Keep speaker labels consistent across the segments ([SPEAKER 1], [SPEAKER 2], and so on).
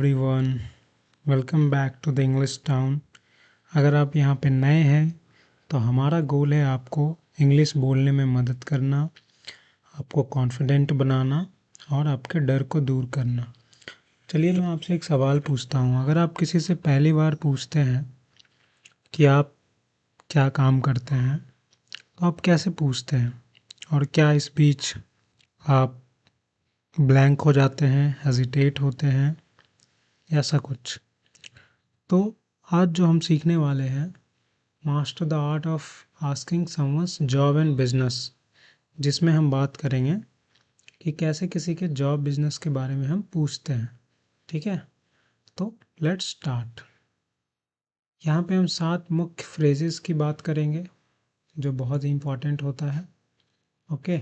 [SPEAKER 1] Everyone, welcome back to the English town. अगर आप यहाँ पे नए हैं तो हमारा गोल है आपको इंग्लिश बोलने में मदद करना, आपको कॉन्फिडेंट बनाना और आपके डर को दूर करना। चलिए मैं आपसे एक सवाल पूछता हूँ। अगर आप किसी से पहली बार पूछते हैं कि आप क्या काम करते हैं तो आप कैसे पूछते हैं, और क्या इस बीच आप ब्लैंक हो जाते हैं, हेजिटेट होते हैं, ऐसा कुछ? तो आज जो हम सीखने वाले हैं, master the art of asking someone's job and business, जिसमें हम बात करेंगे कि कैसे किसी के जॉब बिजनेस के बारे में हम पूछते हैं। ठीक है, तो लेट्स स्टार्ट। यहाँ पे हम 7 मुख्य फ्रेजेस की बात करेंगे जो बहुत ही इंपॉर्टेंट होता है। Okay,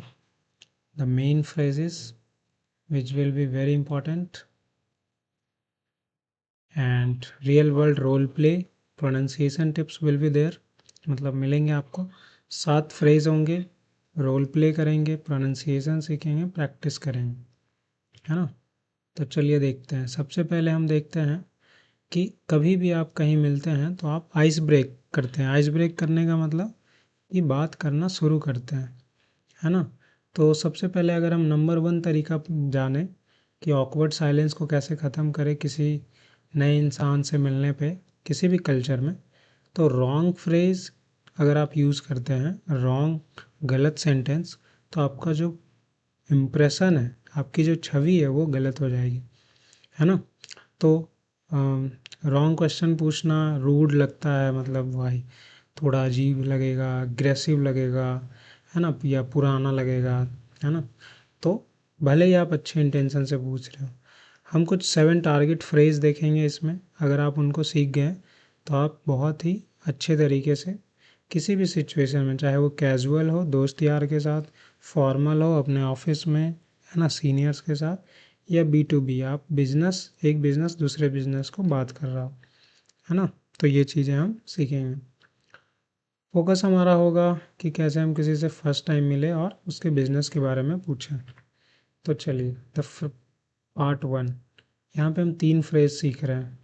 [SPEAKER 1] the main phrases which will be very important and real world role play, pronunciation tips will be there. मतलब मिलेंगे आपको 7 फ्रेज होंगे, रोल प्ले करेंगे, प्रोनाउंसिएशन सीखेंगे, प्रैक्टिस करेंगे, है ना। तो चलिए देखते हैं। सबसे पहले हम देखते हैं कि कभी भी आप कहीं मिलते हैं तो आप आइस ब्रेक करते हैं। आइस ब्रेक करने का मतलब कि बात करना शुरू करते हैं, है ना। तो सबसे पहले अगर हम नंबर 1 तरीका जाने कि ऑकवर्ड साइलेंस को कैसे ख़त्म करें किसी नए इंसान से मिलने पे, किसी भी कल्चर में, तो रॉन्ग फ्रेज अगर आप यूज़ करते हैं, रॉन्ग गलत सेंटेंस, तो आपका जो इम्प्रेशन है, आपकी जो छवि है वो गलत हो जाएगी, है ना। तो रॉन्ग क्वेश्चन पूछना रूड लगता है, मतलब भाई थोड़ा अजीब लगेगा, अग्रेसिव लगेगा, है ना, या पुराना लगेगा, है ना। तो भले ही आप अच्छे इंटेंशन से पूछ रहे हो, हम कुछ 7 टारगेट फ्रेज देखेंगे इसमें। अगर आप उनको सीख गए तो आप बहुत ही अच्छे तरीके से किसी भी सिचुएशन में, चाहे वो कैजुअल हो दोस्त यार के साथ, फॉर्मल हो अपने ऑफिस में, है ना, सीनियर्स के साथ, या B2B, आप बिजनेस, एक बिजनेस दूसरे बिजनेस को बात कर रहा हो, है ना। तो ये चीज़ें हम सीखेंगे। फोकस हमारा होगा कि कैसे हम किसी से फर्स्ट टाइम मिले और उसके बिजनेस के बारे में पूछें। तो चलिए द पार्ट 1, यहाँ पे हम 3 फ्रेज सीख रहे हैं।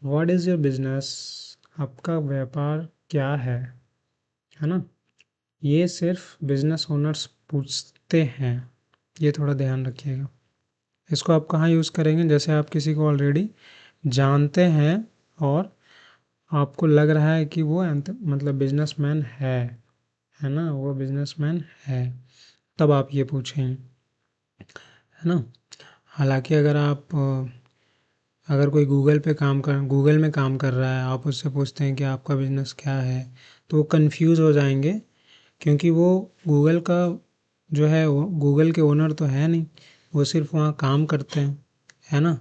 [SPEAKER 1] व्हाट इज़ योर बिजनेस, आपका व्यापार क्या है ना। ये सिर्फ बिजनेस ओनर्स पूछते हैं, ये थोड़ा ध्यान रखिएगा। इसको आप कहाँ यूज़ करेंगे? जैसे आप किसी को ऑलरेडी जानते हैं और आपको लग रहा है कि वो मतलब बिजनेसमैन है ना, वो बिजनेसमैन है, तब आप ये पूछेंगे, है ना। हालांकि अगर कोई गूगल में काम कर रहा है, आप उससे पूछते हैं कि आपका बिजनेस क्या है, तो वो कंफ्यूज हो जाएंगे, क्योंकि वो गूगल का जो है, वो गूगल के ओनर तो है नहीं, वो सिर्फ वहाँ काम करते हैं, है ना।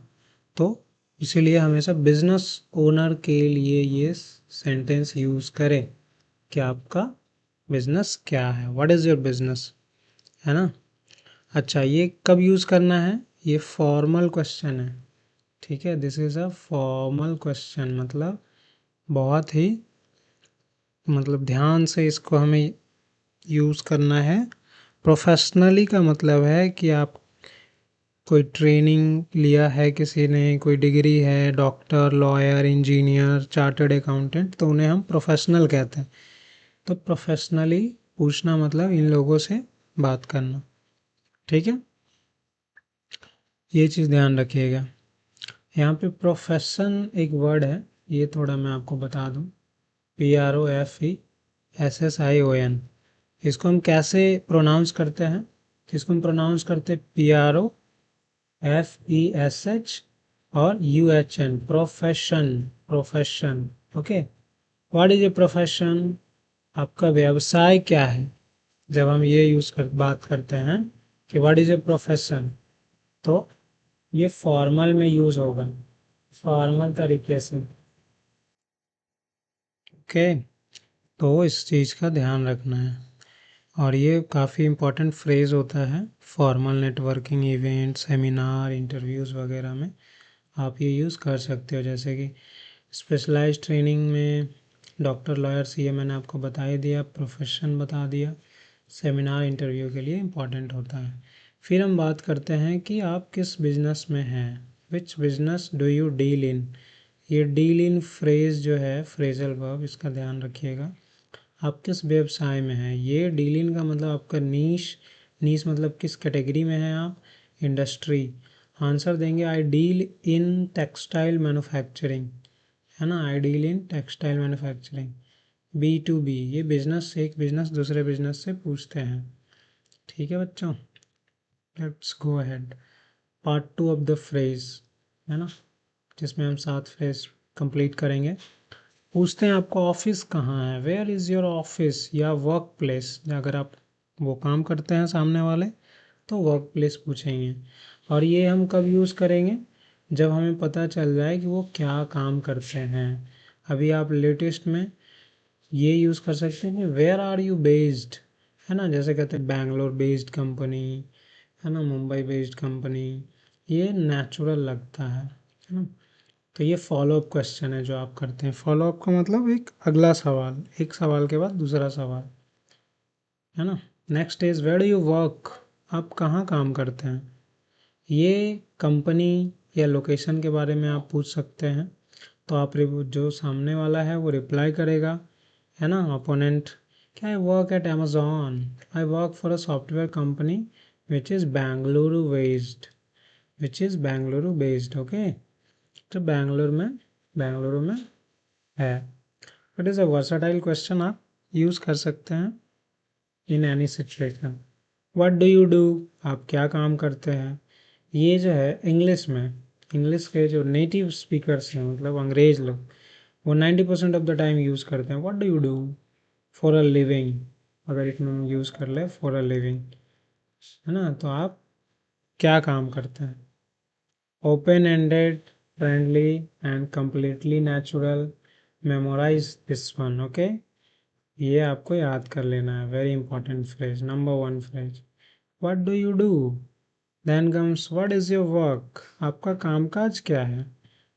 [SPEAKER 1] तो इसीलिए हमेशा बिजनेस ओनर के लिए ये सेंटेंस यूज़ करें कि आपका बिजनेस क्या है, व्हाट इज़ योर बिजनेस, है ना। अच्छा, ये कब यूज़ करना है? ये फॉर्मल क्वेश्चन है, ठीक है। This is a formal question, मतलब बहुत ही, मतलब ध्यान से इसको हमें यूज़ करना है। प्रोफेशनली का मतलब है कि आप कोई ट्रेनिंग लिया है, किसी ने कोई डिग्री है, doctor, lawyer, engineer, chartered accountant, तो उन्हें हम प्रोफेशनल कहते हैं। तो प्रोफेशनली पूछना मतलब इन लोगों से बात करना, ठीक है। ये चीज़ ध्यान रखिएगा। यहाँ पे प्रोफेशन एक वर्ड है, ये थोड़ा मैं आपको बता दूँ। PROFESSION, इसको हम कैसे प्रोनाउंस करते हैं? इसको हम प्रोनाउंस करते हैं PROFESH और UHN, profession, profession. Okay, what is a profession, आपका व्यवसाय क्या है। जब हम ये बात करते हैं कि व्हाट इज ए प्रोफेशन, तो ये फॉर्मल में यूज होगा, फॉर्मल तरीके से। ओके, तो इस चीज़ का ध्यान रखना है, और ये काफ़ी इम्पोर्टेंट फ्रेज़ होता है formal networking event, seminar, interviews वगैरह में आप ये यूज़ कर सकते हो। जैसे कि स्पेशलाइज्ड ट्रेनिंग में डॉक्टर, लॉयर, CA मैंने आपको बता ही दिया, प्रोफेशन बता दिया, सेमिनार इंटरव्यू के लिए इम्पॉर्टेंट होता है। फिर हम बात करते हैं कि आप किस बिज़नेस में हैं, which business do you deal in. ये डील इन फ्रेज जो है फ्रेजल वर्ब, इसका ध्यान रखिएगा। आप किस व्यवसाय में हैं, ये डील इन का मतलब आपका नीश, नीश मतलब किस कैटेगरी में हैं आप, इंडस्ट्री। आंसर देंगे I deal in textile manufacturing, है ना, I deal in textile manufacturing. B to B, ये बिजनेस, एक बिजनेस दूसरे बिजनेस से पूछते हैं। ठीक है बच्चों, let's go ahead. Part two of the phrase, है ना, जिसमें हम 7 फ्रेज कंप्लीट करेंगे। पूछते हैं आपको ऑफिस कहाँ है, वेयर इज़ योर ऑफिस या वर्क प्लेस। अगर आप वो काम करते हैं सामने वाले तो वर्क प्लेस पूछेंगे। और ये हम कब यूज़ करेंगे, जब हमें पता चल जाए कि वो क्या काम करते हैं। अभी आप लेटेस्ट में ये यूज़ कर सकते हैं वेयर आर यू बेस्ड, है ना, जैसे कहते हैं बैंगलोर बेस्ड कंपनी, है ना, मुंबई बेस्ड कंपनी, ये नेचुरल लगता है ना। तो ये फॉलोअप क्वेश्चन है जो आप करते हैं। फॉलोअप का मतलब एक अगला सवाल, एक सवाल के बाद दूसरा सवाल, है ना। Next is where do you work, आप कहाँ काम करते हैं। ये कंपनी या लोकेशन के बारे में आप पूछ सकते हैं। तो आप जो सामने वाला है वो रिप्लाई करेगा, है ना, अपोनेंट, क्या I work at Amazon, I work for a software company which is Bengaluru based, which is Bengaluru based, okay. तो बेंगलुरु में है। It is a versatile question, आप यूज़ कर सकते हैं in any situation. What do you do, आप क्या काम करते हैं। ये जो है इंग्लिश में, इंग्लिश के जो नेटिव स्पीकर्स हैं मतलब अंग्रेज लोग, वो 90% ऑफ द टाइम यूज़ करते हैं what do you do for a living. अगर इसमें हम यूज़ कर ले फॉर अ लिविंग, है ना, तो आप क्या काम करते हैं। Open ended, friendly and completely natural, memorise this one, okay. ये आपको याद कर लेना है, very important phrase, number 1 phrase. What do you do, then comes what is your work, आपका कामकाज क्या है।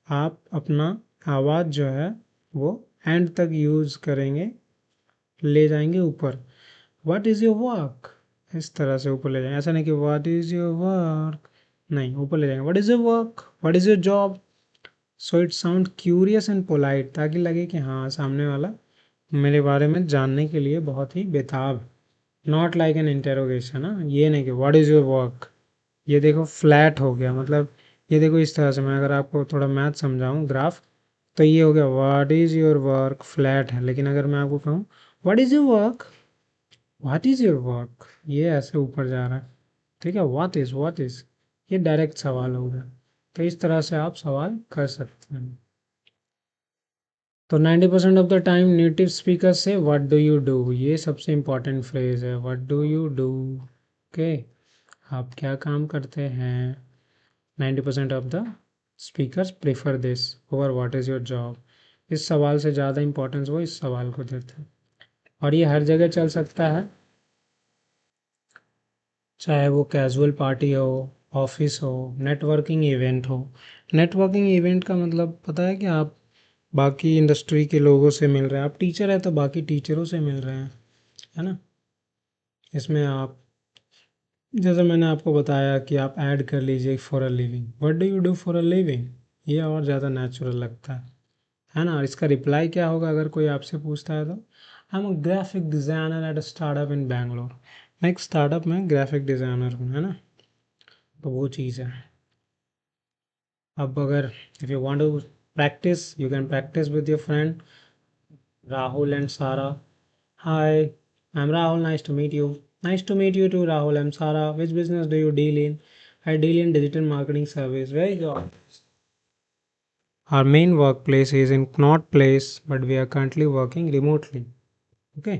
[SPEAKER 1] आप अपना आवाज़ जो है वो एंड तक यूज़ करेंगे, ले जाएंगे ऊपर। व्हाट इज़ योर वर्क, इस तरह से ऊपर ले जाएंगे, ऐसा नहीं कि व्हाट इज़ योर वर्क, नहीं, ऊपर ले जाएंगे। What is your work, what is your job. So it sound curious and polite, ताकि लगे कि हाँ सामने वाला मेरे बारे में जानने के लिए बहुत ही बेताब। नॉट लाइक एन इंटेरोगेशन, हाँ, ये नहीं कि व्हाट इज़ योर वर्क, ये देखो फ्लैट हो गया। मतलब ये देखो इस तरह से, मैं अगर आपको थोड़ा मैथ समझाऊँ ग्राफ, तो ये हो गया what is your work, flat है। लेकिन अगर मैं आपको कहूँ what is your work, what is your work, ये ऐसे ऊपर जा रहा है, ठीक है। व्हाट इज़, ये डायरेक्ट सवाल हो गया। तो इस तरह से आप सवाल कर सकते हैं। तो 90% of the time native speaker से व्हाट डू यू डू, ये सबसे इम्पॉर्टेंट फ्रेज है, what do you do, okay, आप क्या काम करते हैं। 90% of the speakers prefer this over what is your job. इस सवाल से ज़्यादा इम्पोर्टेंस वो इस सवाल को देते हैं। और ये हर जगह चल सकता है, चाहे वो कैजुअल पार्टी हो, ऑफिस हो, नेटवर्किंग इवेंट हो। नेटवर्किंग इवेंट का मतलब पता है कि आप बाकी इंडस्ट्री के लोगों से मिल रहे हैं। आप टीचर हैं तो बाकी टीचरों से मिल रहे हैं, है ना। इसमें आप, जैसे मैंने आपको बताया कि आप ऐड कर लीजिए for a living, what do you do for a living, ये और ज़्यादा नेचुरल लगता है ना। और इसका रिप्लाई क्या होगा अगर कोई आपसे पूछता है तो, I am a graphic designer at a startup इन बैंगलोर, मैं एक स्टार्टअप में ग्राफिक डिज़ाइनर हूँ, है ना। तो वो चीज़ है। अब अगर if you want to practise, you can practise with your friend Rahul and Sara. Hi, I am Rahul, nice to meet you. Nice to meet you too, Rahul. I'm Sarah. Which business do you deal in? I deal in digital marketing service. Very good. Our main workplace is in Knott Place, but we are currently working remotely. Okay.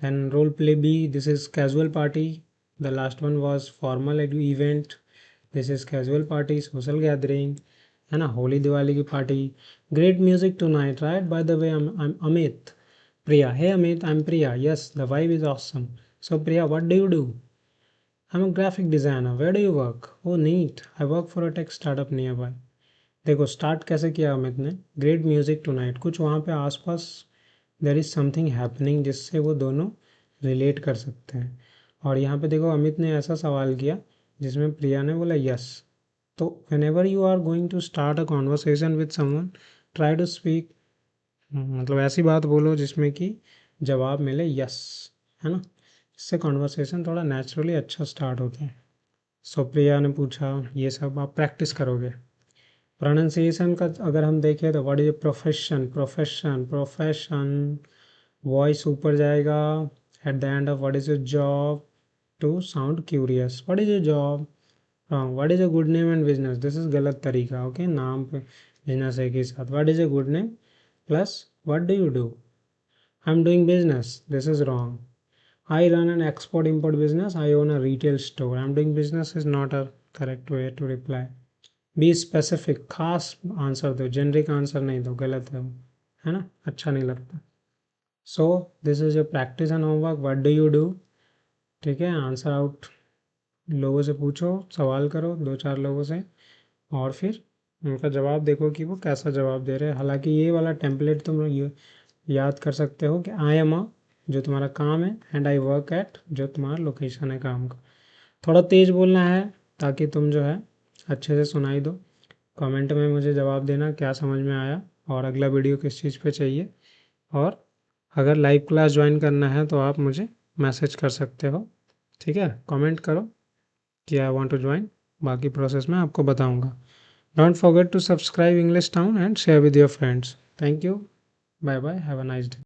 [SPEAKER 1] Then role play B. This is casual party. The last one was formal event. This is casual party, social gathering, and a holy Diwali ki party. Great music tonight, right? By the way, I'm Amit. Priya. Hey Amit, I'm Priya. Yes, the vibe is awesome. So Priya, what do you do? I'm a graphic designer. Where do you work? Oh, neat. I work for a tech startup nearby. देखो start कैसे किया अमित ने, great music tonight, कुछ वहाँ पे आसपास there is something happening जिससे वो दोनों रिलेट कर सकते हैं। और यहाँ पे देखो अमित ने ऐसा सवाल किया जिसमें प्रिया ने बोला यस, तो whenever you are going to start a conversation with someone, try to speak, मतलब ऐसी बात बोलो जिसमें कि जवाब मिले यस, है ना। इससे कॉन्वर्सेशन थोड़ा नेचुरली अच्छा स्टार्ट होता है। सुप्रिया ने पूछा, ये सब आप प्रैक्टिस करोगे। प्रोनाउंसिएशन का अगर हम देखें तो what is profession, profession profession, voice ऊपर जाएगा at the end of what is your job to sound curious. What is your job, what is a good name and business, this is गलत तरीका। Okay, नाम पे business एक ही साथ। What is a good name plus what do you do, I am doing business, this is wrong. I run an export import business, I own a retail store, I am doing business is not a correct way to reply. Be specific, खास answer दो, generic answer नहीं दो, गलत है ना, अच्छा नहीं लगता। So this is your practice and homework, what do you do. ठीक है, आंसर आउट लोगों से पूछो, सवाल करो 2-4 लोगों से, और फिर उनका जवाब देखो कि वो कैसा जवाब दे रहे हैं। हालांकि ये वाला टेम्पलेट तुम याद कर सकते हो कि आई एम अ, जो तुम्हारा काम है, एंड आई वर्क एट, जो तुम्हारा लोकेशन है काम का। थोड़ा तेज़ बोलना है ताकि तुम जो है अच्छे से सुनाई दो। कमेंट में मुझे जवाब देना क्या समझ में आया और अगला वीडियो किस चीज़ पे चाहिए। और अगर लाइव क्लास ज्वाइन करना है तो आप मुझे मैसेज कर सकते हो। ठीक है, कमेंट करो कि आई वांट टू ज्वाइन, बाकी प्रोसेस में आपको बताऊंगा। Don't forget to subscribe English town and share with your friends. Thank you, bye bye, have a nice day.